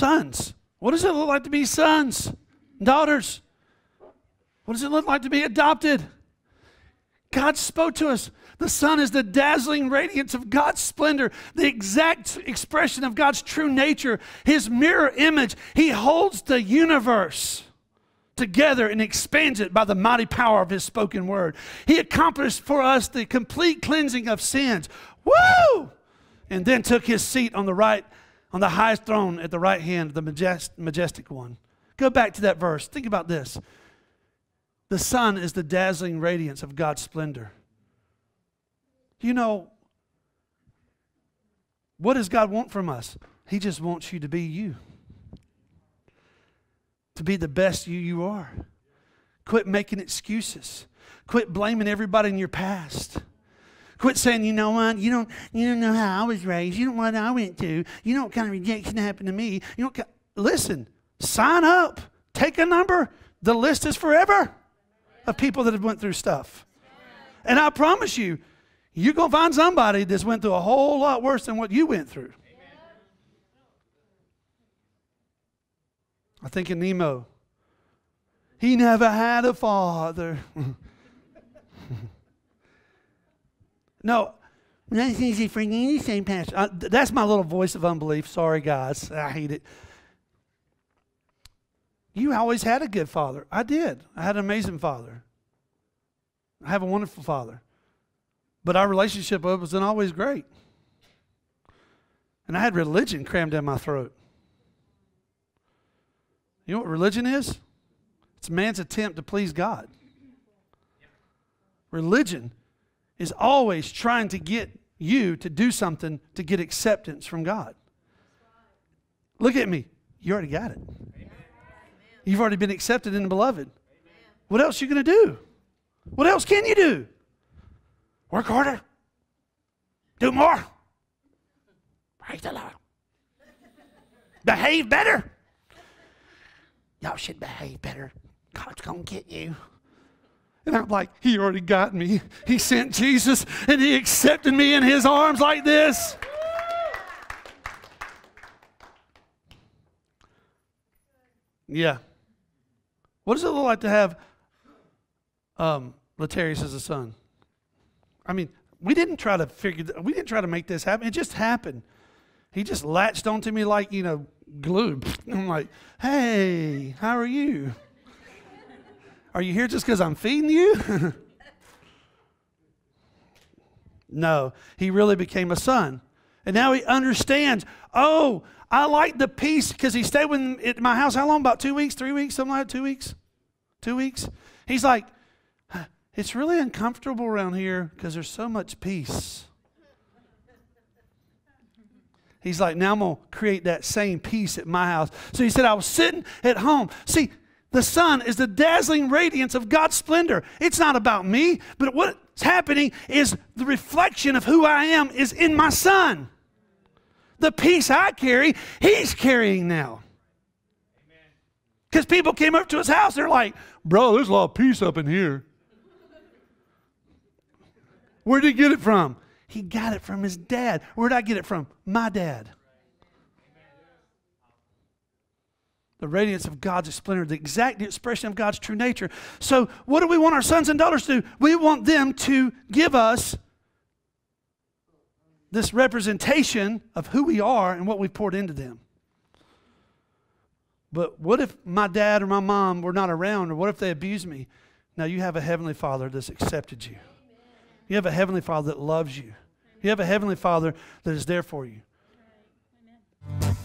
sons. What does it look like to be sons, daughters? What does it look like to be adopted? God spoke to us. The Son is the dazzling radiance of God's splendor, the exact expression of God's true nature, His mirror image. He holds the universe together and expands it by the mighty power of His spoken word. He accomplished for us the complete cleansing of sins. Woo! And then took His seat on the right, on the highest throne at the right hand of the majestic one. Go back to that verse. Think about this. The Son is the dazzling radiance of God's splendor. You know, what does God want from us? He just wants you to be you. To be the best you are. Quit making excuses. Quit blaming everybody in your past. Quit saying, you know what, you don't know how I was raised. You don't know what I went through. You know what kind of rejection happened to me. Listen, sign up. Take a number. The list is forever of people that have went through stuff. And I promise you, you're going to find somebody that's went through a whole lot worse than what you went through. I think of Nemo. He never had a father. No, that's easy for you to say, Pastor. That's my little voice of unbelief. Sorry, guys. I hate it. You always had a good father. I did. I had an amazing father. I have a wonderful father. But our relationship wasn't always great. And I had religion crammed down my throat. You know what religion is? It's man's attempt to please God. Religion is always trying to get you to do something to get acceptance from God. Look at me. You already got it. You've already been accepted in the beloved. What else are you going to do? What else can you do? Work harder. Do more. Praise the Lord. Behave better. Y'all should behave better. God's going to get you. And I'm like, He already got me. He sent Jesus and He accepted me in His arms like this. Yeah. What does it look like to have Latarius as a son? I mean, we didn't try to make this happen. It just happened. He just latched onto me like, glue. I'm like, hey, how are you? Are you here just because I'm feeding you? No, he really became a son. And now he understands, oh, I like the peace because he stayed with me at my house. How long? About 2 weeks, 3 weeks, something like that? 2 weeks? 2 weeks? He's like, it's really uncomfortable around here because there's so much peace. He's like, now I'm going to create that same peace at my house. So he said, I was sitting at home. See, the Son is the dazzling radiance of God's splendor. It's not about me, but what's happening is the reflection of who I am is in my Son. The peace I carry, He's carrying now. Because people came up to his house, they're like, bro, there's a lot of peace up in here. Where did he get it from? He got it from his dad. Where did I get it from? My dad. The radiance of God's splendor, the exact expression of God's true nature. So what do we want our sons and daughters to do? We want them to give us this representation of who we are and what we've poured into them. But what if my dad or my mom were not around, or what if they abused me? Now you have a Heavenly Father that's accepted you. You have a Heavenly Father that loves you. You have a Heavenly Father that is there for you. Amen.